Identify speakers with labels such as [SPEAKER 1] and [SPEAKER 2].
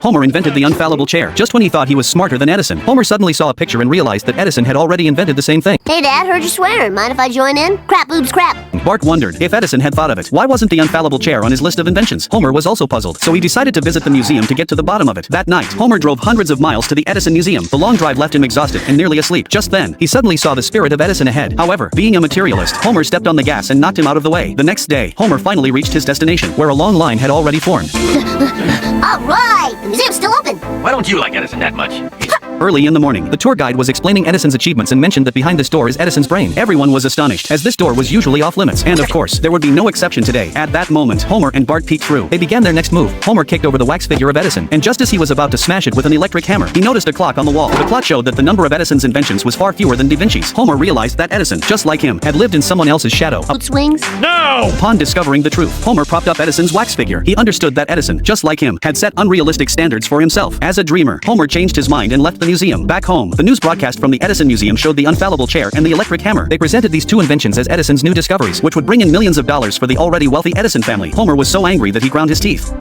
[SPEAKER 1] Homer invented the infallible chair. Just when he thought he was smarter than Edison, Homer suddenly saw a picture and realized that Edison had already invented the same thing.
[SPEAKER 2] Hey, Dad, heard you swearing. Mind if I join in? Crap, boobs, crap.
[SPEAKER 1] Bart wondered if Edison had thought of it. Why wasn't the infallible chair on his list of inventions? Homer was also puzzled, so he decided to visit the museum to get to the bottom of it. That night, Homer drove hundreds of miles to the Edison Museum. The long drive left him exhausted and nearly asleep. Just then, he suddenly saw the spirit of Edison ahead. However, being a materialist, Homer stepped on the gas and knocked him out of the way. The next day, Homer finally reached his destination, where a long line had already formed.
[SPEAKER 2] All right, the museum's still open.
[SPEAKER 3] Why don't you like Edison that much?
[SPEAKER 1] Early in the morning, the tour guide was explaining Edison's achievements and mentioned that behind this door is Edison's brain. Everyone was astonished, as this door was usually off limits. And of course, there would be no exception today. At that moment, Homer and Bart peeked through. They began their next move. Homer kicked over the wax figure of Edison, and just as he was about to smash it with an electric hammer, he noticed a clock on the wall. The clock showed that the number of Edison's inventions was far fewer than Da Vinci's. Homer realized that Edison, just like him, had lived in someone else's shadow.
[SPEAKER 2] Boat swings.
[SPEAKER 3] No!
[SPEAKER 1] Upon discovering the truth, Homer propped up Edison's wax figure. He understood that Edison, just like him, had set unrealistic standards for himself. As a dreamer, Homer changed his mind and left the museum. Back home, the news broadcast from the Edison Museum showed the infallible chair and the electric hammer. They presented these two inventions as Edison's new discoveries, which would bring in millions of dollars for the already wealthy Edison family. Homer was so angry that he ground his teeth.